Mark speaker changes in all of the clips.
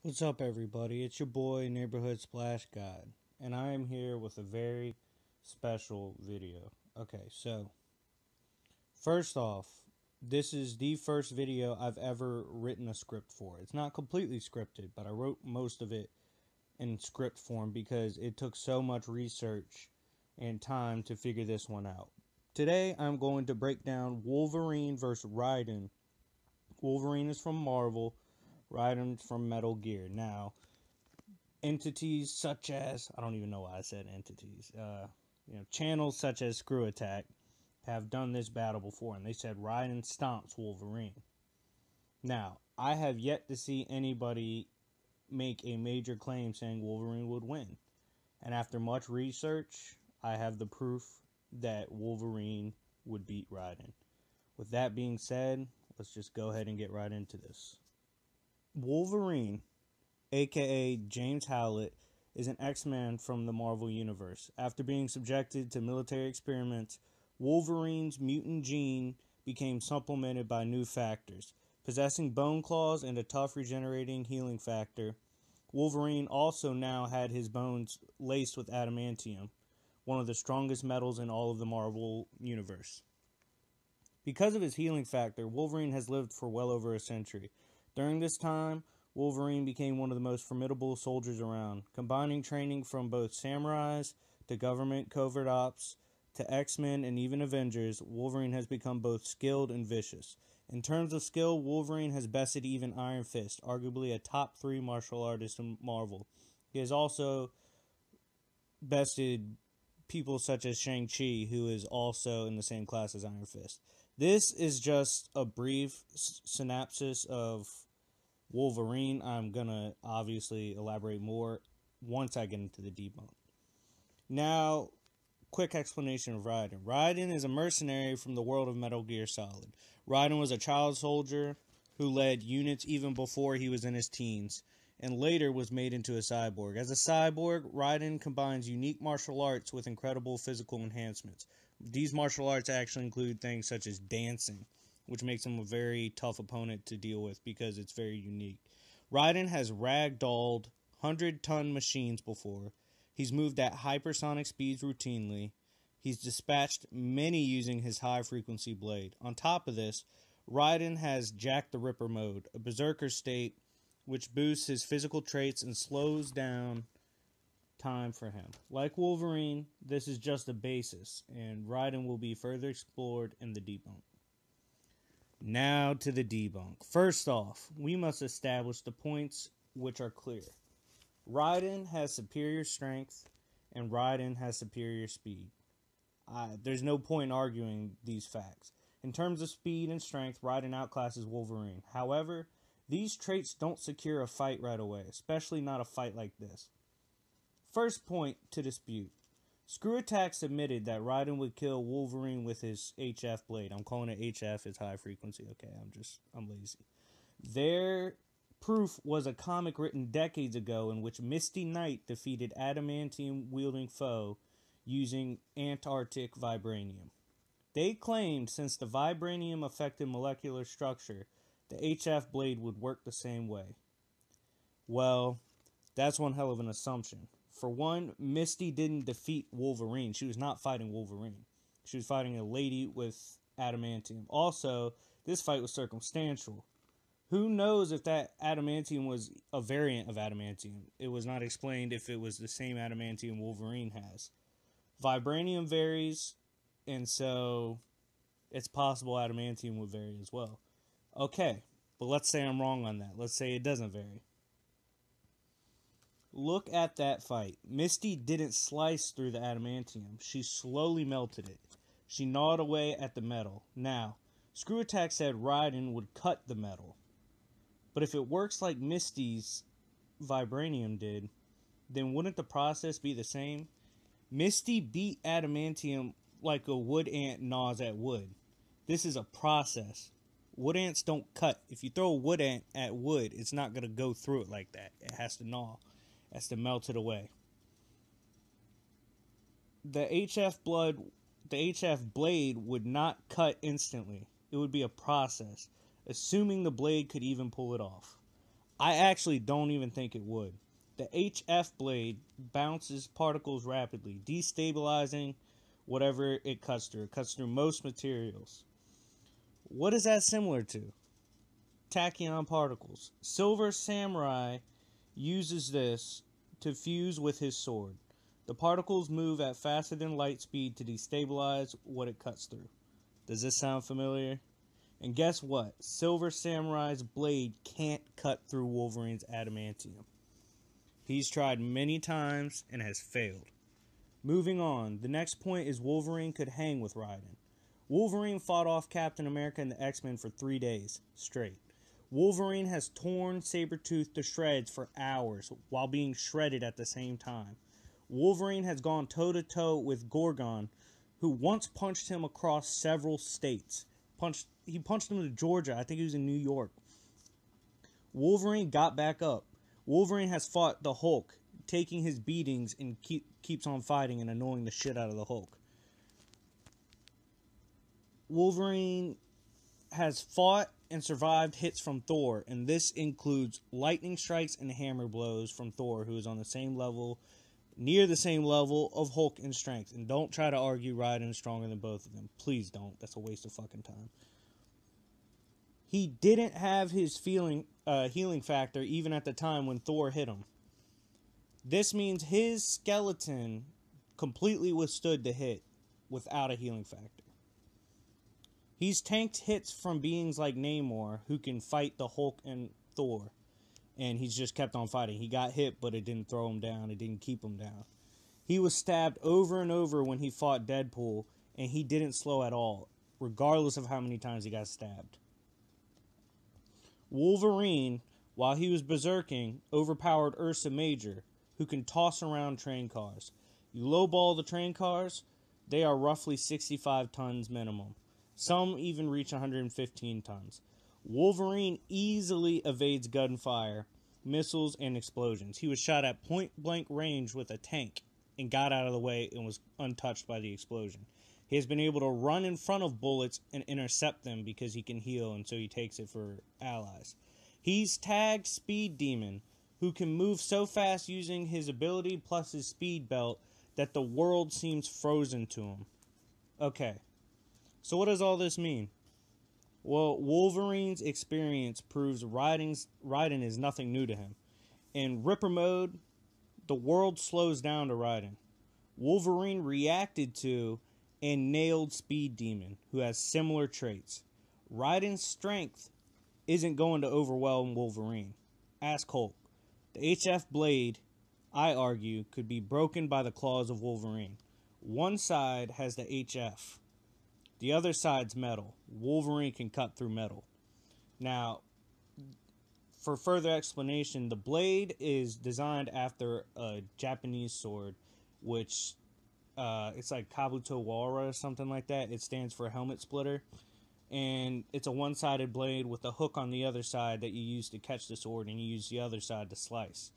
Speaker 1: What's up, everybody? It's your boy, Neighborhood Splash God, and I am here with a very special video. Okay, so first off, this is the first video I've ever written a script for. It's not completely scripted, but I wrote most of it in script form because it took so much research and time to figure this one out. Today, I'm going to break down Wolverine versus Raiden. Wolverine is from Marvel, Raiden's from Metal Gear. Now, entities such as I don't even know why I said entities. Channels such as Screw Attack have done this battle before, and they said Raiden stomps Wolverine. Now, I have yet to see anybody make a major claim saying Wolverine would win, and after much research, I have the proof that Wolverine would beat Raiden. With that being said, let's just go ahead and get right into this. Wolverine, aka James Howlett, is an X-Man from the Marvel Universe. After being subjected to military experiments, Wolverine's mutant gene became supplemented by new factors. Possessing bone claws and a tough regenerating healing factor, Wolverine also now had his bones laced with adamantium, one of the strongest metals in all of the Marvel Universe. Because of his healing factor, Wolverine has lived for well over a century. During this time, Wolverine became one of the most formidable soldiers around, combining training from both samurais to government covert ops to X-Men and even Avengers. Wolverine has become both skilled and vicious. In terms of skill, Wolverine has bested even Iron Fist, arguably a top 3 martial artist in Marvel. He has also bested people such as Shang-Chi, who is also in the same class as Iron Fist. This is just a brief synopsis of Wolverine. I'm going to obviously elaborate more once I get into the debunk. Now, quick explanation of Raiden. Raiden is a mercenary from the world of Metal Gear Solid. Raiden was a child soldier who led units even before he was in his teens, and later was made into a cyborg. As a cyborg, Raiden combines unique martial arts with incredible physical enhancements. These martial arts actually include things such as dancing, which makes him a very tough opponent to deal with because it's very unique. Raiden has ragdolled 100-ton machines before. He's moved at hypersonic speeds routinely. He's dispatched many using his high-frequency blade. On top of this, Raiden has Jack the Ripper mode, a berserker state which boosts his physical traits and slows down time for him. Like Wolverine, this is just a basis, and Raiden will be further explored in the debunk. Now to the debunk. First off, we must establish the points which are clear. Raiden has superior strength, and Raiden has superior speed. There's no point arguing these facts. In terms of speed and strength, Raiden outclasses Wolverine. However, these traits don't secure a fight right away, especially not a fight like this. First point to dispute. Screw Attack admitted that Raiden would kill Wolverine with his HF blade. I'm calling it HF, it's high frequency. Okay, I'm lazy. Their proof was a comic written decades ago in which Misty Knight defeated adamantium-wielding foe using Antarctic vibranium. They claimed since the vibranium affected molecular structure, the HF blade would work the same way. Well, that's one hell of an assumption. For one, Misty didn't defeat Wolverine. She was not fighting Wolverine. She was fighting a lady with adamantium. Also, this fight was circumstantial. Who knows if that adamantium was a variant of adamantium? It was not explained if it was the same adamantium Wolverine has. Vibranium varies, and so it's possible adamantium would vary as well. Okay, but let's say I'm wrong on that. Let's say it doesn't vary. Look at that fight. Misty didn't slice through the adamantium. She slowly melted it. She gnawed away at the metal. Now, Screw Attack said Raiden would cut the metal. But if it works like Misty's vibranium did, then wouldn't the process be the same? Misty beat adamantium like a wood ant gnaws at wood. This is a process. Wood ants don't cut. If you throw a wood ant at wood, it's not going to go through it like that. It has to gnaw. It has to melt it away. The HF blade would not cut instantly. It would be a process, assuming the blade could even pull it off. I actually don't even think it would. The HF blade bounces particles rapidly, destabilizing whatever it cuts through. It cuts through most materials. What is that similar to? Tachyon particles. Silver Samurai uses this to fuse with his sword. The particles move at faster than light speed to destabilize what it cuts through. Does this sound familiar? And guess what? Silver Samurai's blade can't cut through Wolverine's adamantium. He's tried many times and has failed. Moving on, the next point is Wolverine could hang with Raiden. Wolverine fought off Captain America and the X-Men for 3 days straight. Wolverine has torn Sabretooth to shreds for hours while being shredded at the same time. Wolverine has gone toe-to-toe with Gorgon, who once punched him across several states. He punched him to Georgia. I think he was in New York. Wolverine got back up. Wolverine has fought the Hulk, taking his beatings and keeps on fighting and annoying the shit out of the Hulk. Wolverine has fought and survived hits from Thor, and this includes lightning strikes and hammer blows from Thor, who is on the same level, near the same level of Hulk in strength. And don't try to argue Raiden is stronger than both of them. Please don't. That's a waste of fucking time. He didn't have his healing factor even at the time when Thor hit him. This means his skeleton completely withstood the hit without a healing factor. He's tanked hits from beings like Namor, who can fight the Hulk and Thor. And he's just kept on fighting. He got hit, but it didn't throw him down. It didn't keep him down. He was stabbed over and over when he fought Deadpool, and he didn't slow at all, regardless of how many times he got stabbed. Wolverine, while he was berserking, overpowered Ursa Major, who can toss around train cars. You lowball the train cars, they are roughly 65 tons minimum. Some even reach 115 tons. Wolverine easily evades gunfire, missiles, and explosions. He was shot at point-blank range with a tank and got out of the way and was untouched by the explosion. He has been able to run in front of bullets and intercept them because he can heal, and so he takes it for allies. He's tagged Speed Demon, who can move so fast using his ability plus his speed belt that the world seems frozen to him. Okay, so what does all this mean? Well, Wolverine's experience proves Raiden is nothing new to him. In Ripper mode, the world slows down to Raiden. Wolverine reacted to and nailed Speed Demon, who has similar traits. Raiden's strength isn't going to overwhelm Wolverine. Ask Hulk. The HF blade, I argue, could be broken by the claws of Wolverine. One side has the HF. The other side's metal. Wolverine can cut through metal. Now, for further explanation, the blade is designed after a Japanese sword, which it's like Kabuto Wara or something like that. It stands for helmet splitter. And it's a one-sided blade with a hook on the other side that you use to catch the sword, and you use the other side to slice.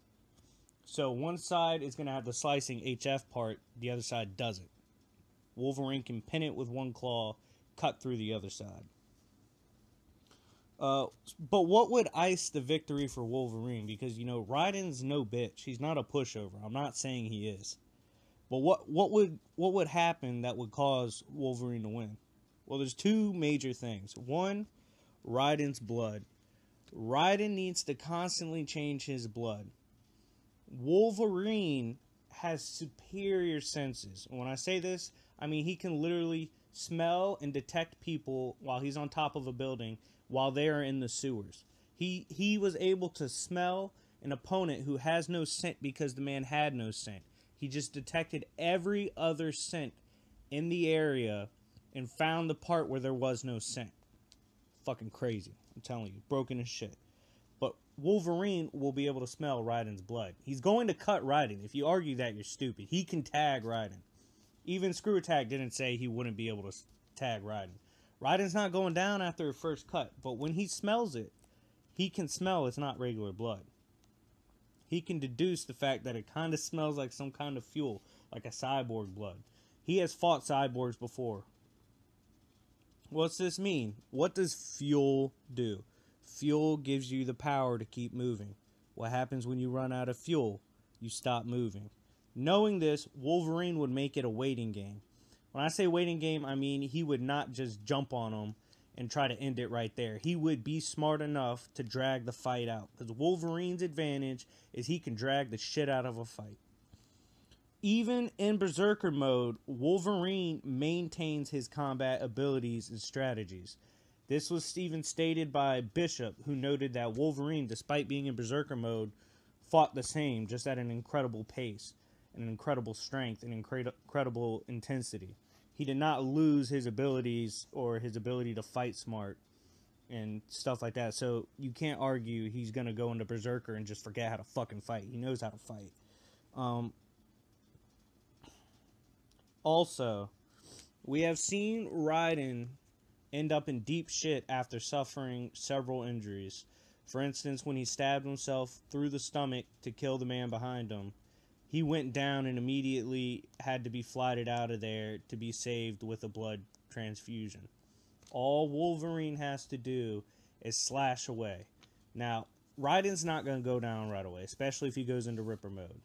Speaker 1: So one side is going to have the slicing HF part, the other side doesn't. Wolverine can pin it with one claw, cut through the other side. But what would ice the victory for Wolverine? Because, you know, Raiden's no bitch. He's not a pushover. I'm not saying he is. But what would happen that would cause Wolverine to win? Well, there's two major things. One, Raiden's blood. Raiden needs to constantly change his blood. Wolverine has superior senses. And when I say this, I mean he can literally smell and detect people while he's on top of a building while they are in the sewers. He was able to smell an opponent who has no scent because the man had no scent. He just detected every other scent in the area and found the part where there was no scent. Fucking crazy. I'm telling you. Broken as shit. But Wolverine will be able to smell Raiden's blood. He's going to cut Raiden. If you argue that, you're stupid. He can tag Raiden. Even Screw Attack didn't say he wouldn't be able to tag Raiden. Raiden's not going down after a first cut. But when he smells it, he can smell it's not regular blood. He can deduce the fact that it kind of smells like some kind of fuel, like a cyborg blood. He has fought cyborgs before. What's this mean? What does fuel do? Fuel gives you the power to keep moving. What happens when you run out of fuel? You stop moving. Knowing this, Wolverine would make it a waiting game. When I say waiting game, I mean he would not just jump on him and try to end it right there. He would be smart enough to drag the fight out. Because Wolverine's advantage is he can drag the shit out of a fight. Even in Berserker mode, Wolverine maintains his combat abilities and strategies. This was even stated by Bishop, who noted that Wolverine, despite being in Berserker mode, fought the same, just at an incredible pace, an incredible strength, and incredible intensity. He did not lose his abilities or his ability to fight smart and stuff like that. So you can't argue he's going to go into Berserker and just forget how to fucking fight. He knows how to fight. Also, we have seen Raiden end up in deep shit after suffering several injuries. For instance, when he stabbed himself through the stomach to kill the man behind him, he went down and immediately had to be flighted out of there to be saved with a blood transfusion. All Wolverine has to do is slash away. Now, Raiden's not going to go down right away, especially if he goes into Ripper mode.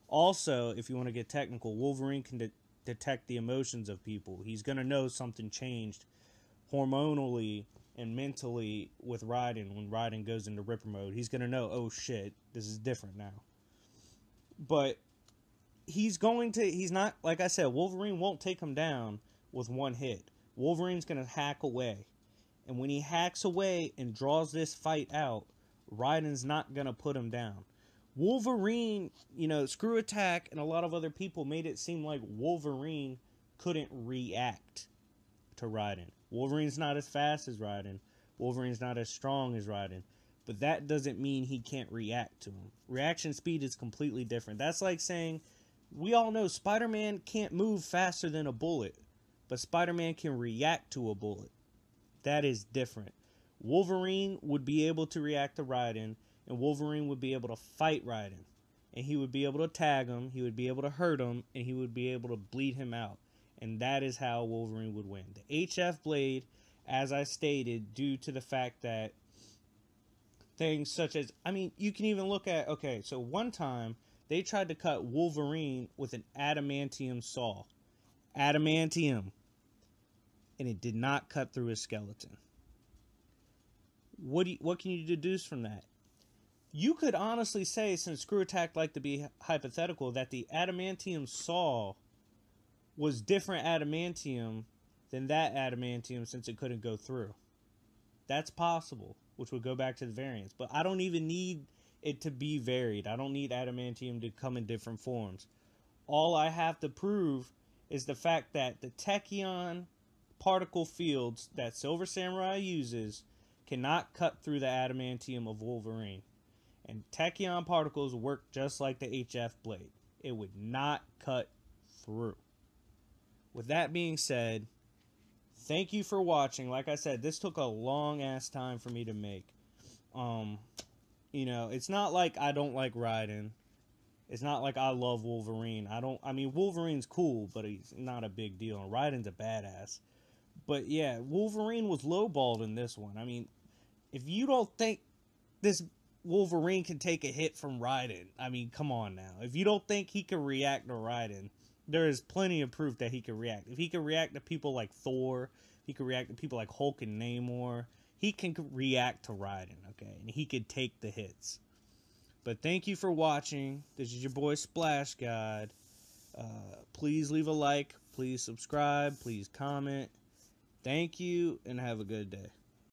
Speaker 1: Also, if you want to get technical, Wolverine can detect the emotions of people. He's going to know something changed hormonally and mentally with Raiden when Raiden goes into Ripper mode. He's going to know, oh shit, this is different now. But he's not, like I said, Wolverine won't take him down with one hit. Wolverine's going to hack away. And when he hacks away and draws this fight out, Raiden's not going to put him down. Wolverine, Screw Attack and a lot of other people made it seem like Wolverine couldn't react to Raiden. Wolverine's not as fast as Raiden. Wolverine's not as strong as Raiden. But that doesn't mean he can't react to him. Reaction speed is completely different. That's like saying, we all know Spider-Man can't move faster than a bullet, but Spider-Man can react to a bullet. That is different. Wolverine would be able to react to Raiden, and Wolverine would be able to fight Raiden. And he would be able to tag him, he would be able to hurt him, and he would be able to bleed him out. And that is how Wolverine would win. The HF Blade, as I stated, due to the fact that things such as, you can even look at, so one time, they tried to cut Wolverine with an adamantium saw. Adamantium. And it did not cut through his skeleton. What can you deduce from that? You could honestly say, since Screw Attack liked to be hypothetical, that the adamantium saw was different adamantium than that adamantium since it couldn't go through. That's possible, which would go back to the variants. But I don't even need it to be varied. I don't need adamantium to come in different forms. All I have to prove is the fact that the tachyon particle fields that Silver Samurai uses cannot cut through the adamantium of Wolverine. And tachyon particles work just like the HF blade. It would not cut through. With that being said, thank you for watching. Like I said, this took a long ass time for me to make. It's not like I don't like Raiden. It's not like I love Wolverine. Wolverine's cool, but he's not a big deal. And Raiden's a badass. But yeah, Wolverine was lowballed in this one. If you don't think this Wolverine can take a hit from Raiden, come on now. If you don't think he can react to Raiden, there is plenty of proof that he can react. If he can react to people like Thor, he can react to people like Hulk and Namor, he can react to Raiden, okay? And he could take the hits. But thank you for watching. This is your boy Splash God. Please leave a like. Please subscribe. Please comment. Thank you, and have a good day.